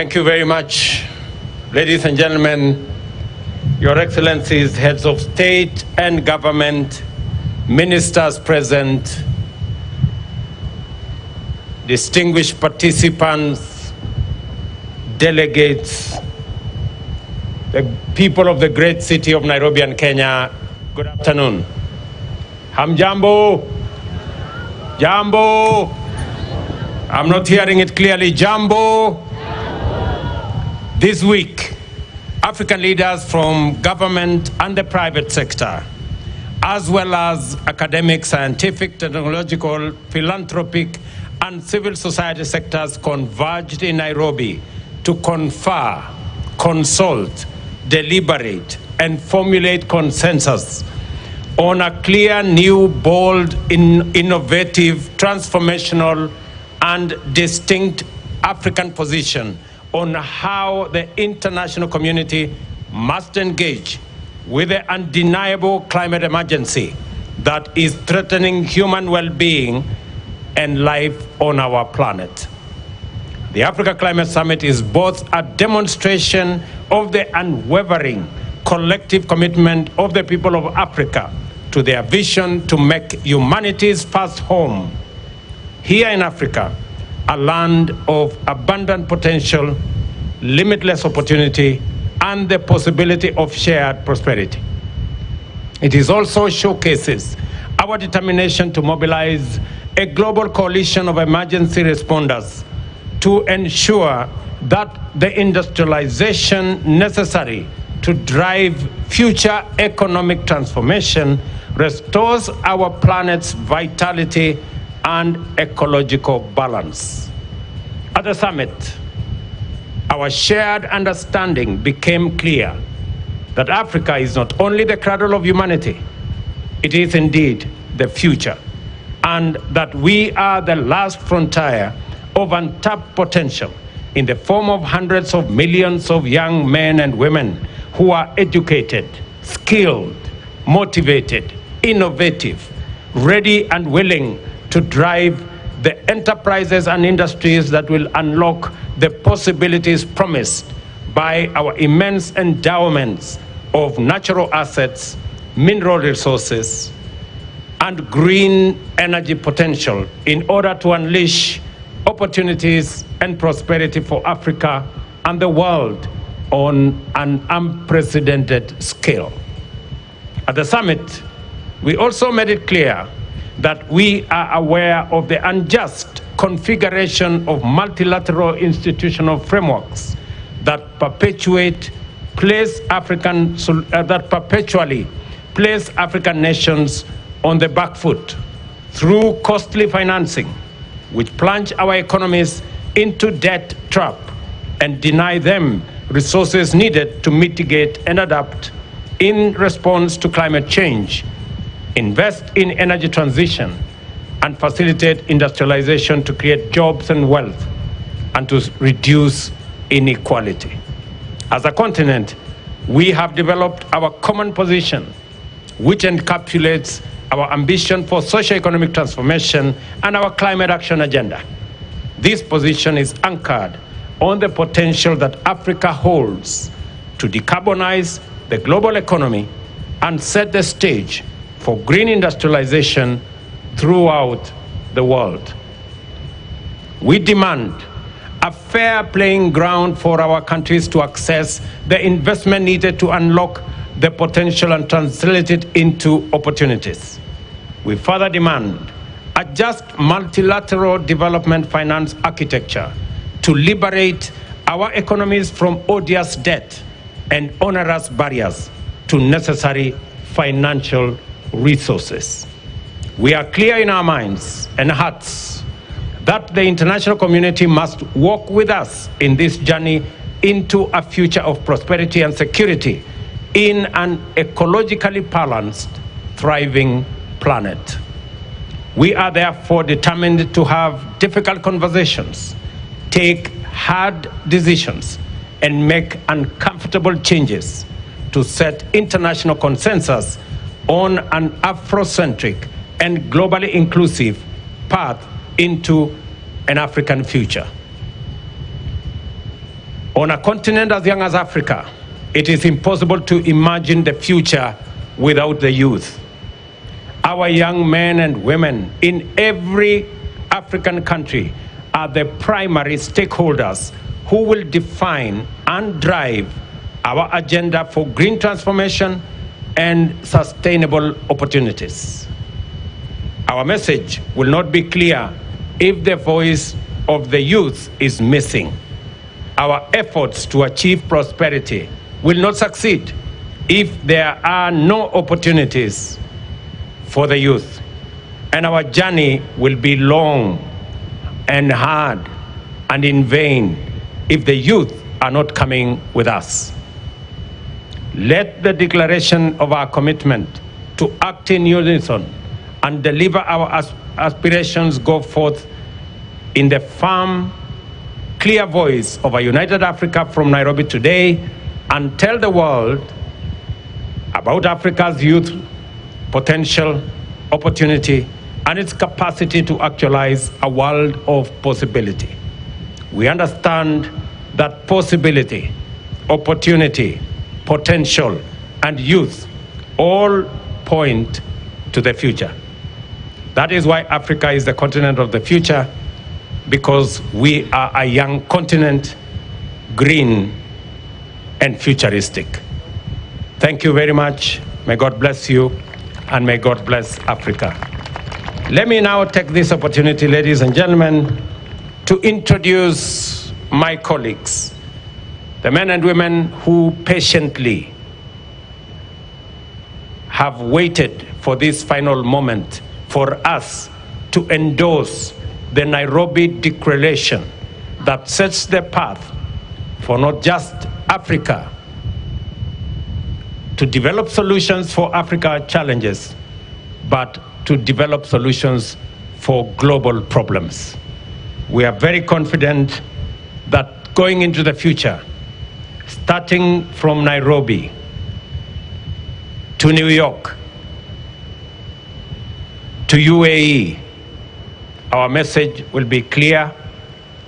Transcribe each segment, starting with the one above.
Thank you very much, ladies and gentlemen, Your Excellencies, heads of state and government, ministers present, distinguished participants, delegates, the people of the great city of Nairobi and Kenya, good afternoon. Hamjambo? Jambo? I'm not hearing it clearly. Jambo? This week, African leaders from government and the private sector, as well as academic, scientific, technological, philanthropic, and civil society sectors converged in Nairobi to confer, consult, deliberate, and formulate consensus on a clear, new, bold, innovative, transformational, and distinct African position on how the international community must engage with the undeniable climate emergency that is threatening human well-being and life on our planet. The Africa Climate Summit is both a demonstration of the unwavering collective commitment of the people of Africa to their vision to make humanity's first home here in Africa, a land of abundant potential, limitless opportunity, and the possibility of shared prosperity. It is also showcases our determination to mobilize a global coalition of emergency responders to ensure that the industrialization necessary to drive future economic transformation restores our planet's vitality and ecological balance. At the summit, our shared understanding became clear that Africa is not only the cradle of humanity, it is indeed the future, and that we are the last frontier of untapped potential in the form of hundreds of millions of young men and women who are educated, skilled, motivated, innovative, ready and willing to drive the enterprises and industries that will unlock the possibilities promised by our immense endowments of natural assets, mineral resources, and green energy potential in order to unleash opportunities and prosperity for Africa and the world on an unprecedented scale. At the summit, we also made it clear that we are aware of the unjust configuration of multilateral institutional frameworks that perpetually place African nations on the back foot through costly financing, which plunge our economies into debt trap and deny them resources needed to mitigate and adapt in response to climate change, invest in energy transition, and facilitate industrialization to create jobs and wealth, and to reduce inequality. As a continent, we have developed our common position, which encapsulates our ambition for socio-economic transformation and our climate action agenda. This position is anchored on the potential that Africa holds to decarbonize the global economy and set the stage for green industrialization throughout the world. We demand a fair playing ground for our countries to access the investment needed to unlock the potential and translate it into opportunities. We further demand a just multilateral development finance architecture to liberate our economies from odious debt and onerous barriers to necessary financial resources. We are clear in our minds and hearts that the international community must walk with us in this journey into a future of prosperity and security in an ecologically balanced, thriving planet. We are therefore determined to have difficult conversations, take hard decisions, and make uncomfortable changes to set international consensus on an Afrocentric and globally inclusive path into an African future. On a continent as young as Africa, it is impossible to imagine the future without the youth. Our young men and women in every African country are the primary stakeholders who will define and drive our agenda for green transformation and sustainable opportunities. Our message will not be clear if the voice of the youth is missing. Our efforts to achieve prosperity will not succeed if there are no opportunities for the youth. And our journey will be long and hard and in vain if the youth are not coming with us. Let the declaration of our commitment to act in unison and deliver our aspirations go forth in the firm, clear voice of a united Africa from Nairobi today, and tell the world about Africa's youth potential, opportunity, and its capacity to actualize a world of possibility. We understand that possibility, opportunity, potential, and youth all point to the future. That is why Africa is the continent of the future, because we are a young continent, green and futuristic. Thank you very much. May God bless you, and may God bless Africa. Let me now take this opportunity, ladies and gentlemen, to introduce my colleagues, the men and women who patiently have waited for this final moment for us to endorse the Nairobi Declaration that sets the path for not just Africa to develop solutions for Africa's challenges, but to develop solutions for global problems. We are very confident that going into the future, starting from Nairobi to New York to UAE, our message will be clear,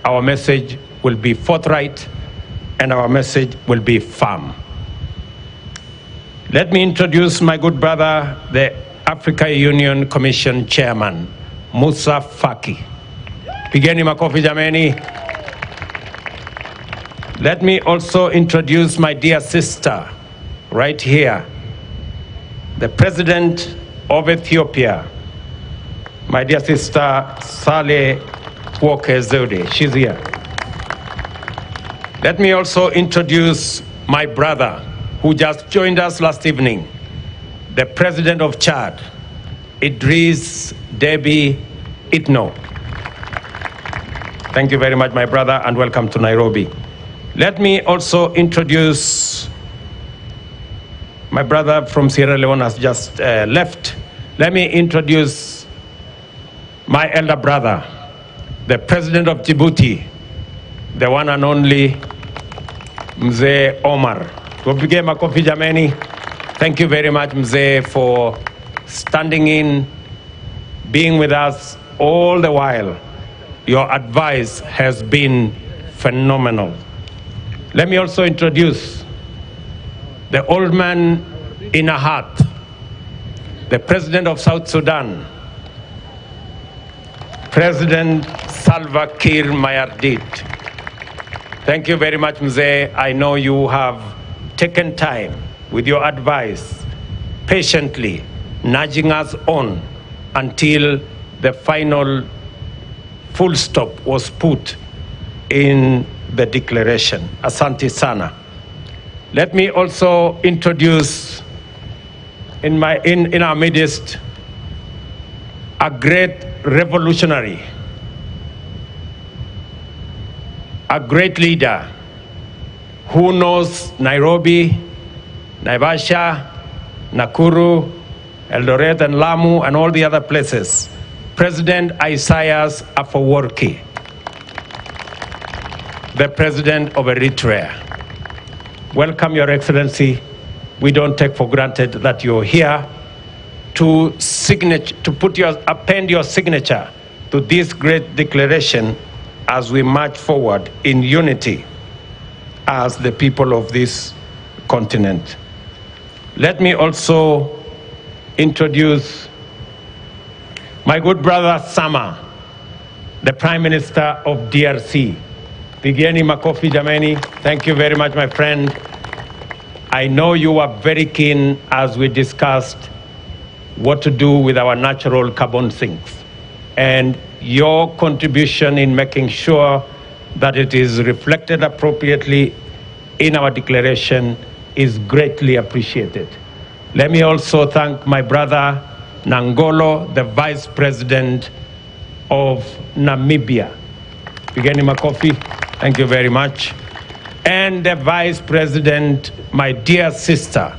our message will be forthright, and our message will be firm. Let me introduce my good brother, the Africa Union Commission Chairman, Musa Faki. Pigeni makofi jameni. Let me also introduce my dear sister, right here, the President of Ethiopia, my dear sister, Saleh Work-Zewde. She's here. Let me also introduce my brother, who just joined us last evening, the President of Chad, Idriss Déby Itno. Thank you very much, my brother, and welcome to Nairobi. Let me also introduce my brother from Sierra Leone has just left. Let me introduce my elder brother, the President of Djibouti, the one and only Mzee Omar. Tupige makofi jameni. Thank you very much, Mzee, for standing in, being with us all the while. Your advice has been phenomenal. Let me also introduce the old man in a hat, the President of South Sudan, President Salva Kiir Mayardit. Thank you very much, Mzee. I know you have taken time with your advice, patiently nudging us on until the final full stop was put in the declaration. Asante sana. Let me also introduce in our midst a great revolutionary, a great leader who knows Nairobi, Naivasha, Nakuru, Eldoret and Lamu and all the other places. President Isaias Afwerki, the President of Eritrea. Welcome, Your Excellency. We don't take for granted that you're here to append your signature to this great declaration as we march forward in unity. as the people of this continent. Let me also introduce my good brother Sama, the Prime Minister of DRC. Pigieni makofi jameni. Thank you very much, my friend. I know you were very keen as we discussed what to do with our natural carbon sinks, and your contribution in making sure that it is reflected appropriately in our declaration is greatly appreciated. Let me also thank my brother Nangolo, the Vice President of Namibia. Pigeni makofi, thank you very much. And the Vice President, my dear sister,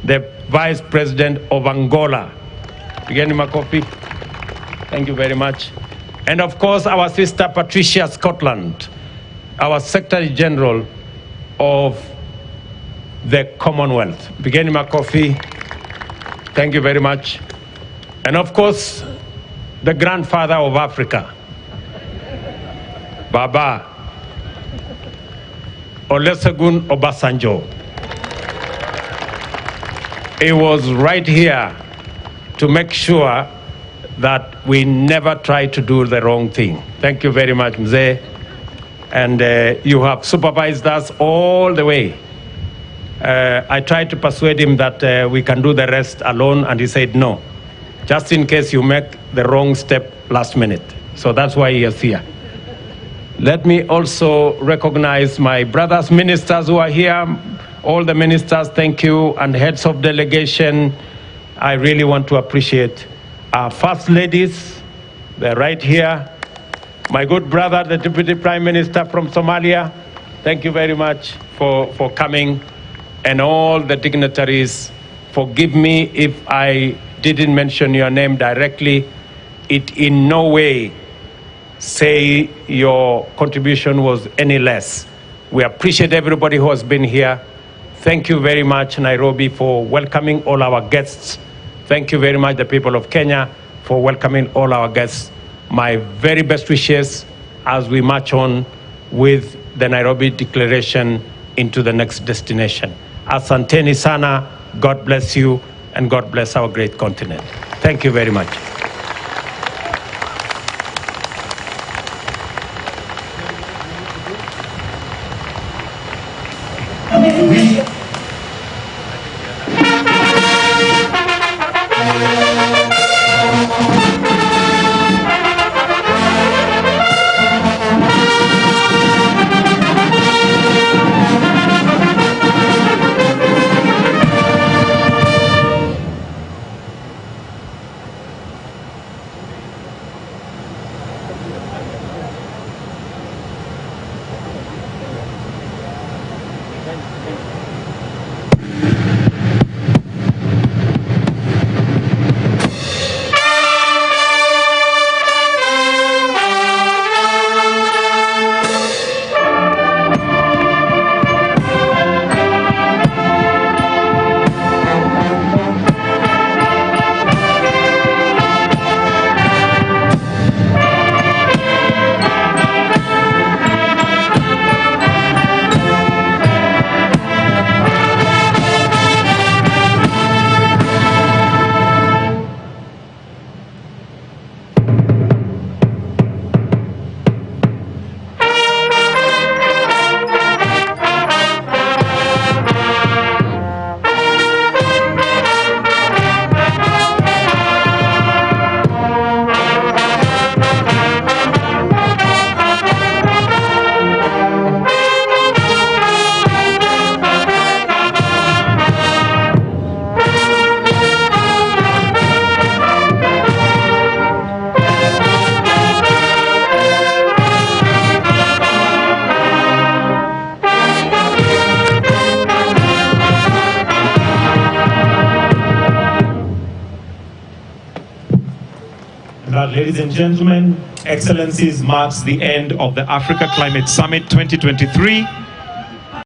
the Vice President of Angola. Pigeni makofi, thank you very much. And of course, our sister Patricia Scotland, our Secretary General of the Commonwealth. Pigeni makofi, thank you very much. And of course, the grandfather of Africa, Baba Olusegun Obasanjo. He was right here to make sure that we never try to do the wrong thing. Thank you very much, Mzee. And you have supervised us all the way. I tried to persuade him that we can do the rest alone, and he said no, just in case you make the wrong step last minute. So that's why he is here. Let me also recognize my brothers ministers who are here. All the ministers, thank you, and heads of delegation. I really want to appreciate our first ladies. They're right here. My good brother, the Deputy Prime Minister from Somalia, thank you very much for coming. And all the dignitaries, forgive me if I didn't mention your name directly. It in no way say your contribution was any less. We appreciate everybody who has been here. Thank you very much, Nairobi, for welcoming all our guests. Thank you very much, the people of Kenya, for welcoming all our guests. My very best wishes as we march on with the Nairobi Declaration into the next destination. Asanteni sana, God bless you, and God bless our great continent. Thank you very much. Ladies and gentlemen, Excellencies, marks the end of the Africa Climate Summit 2023.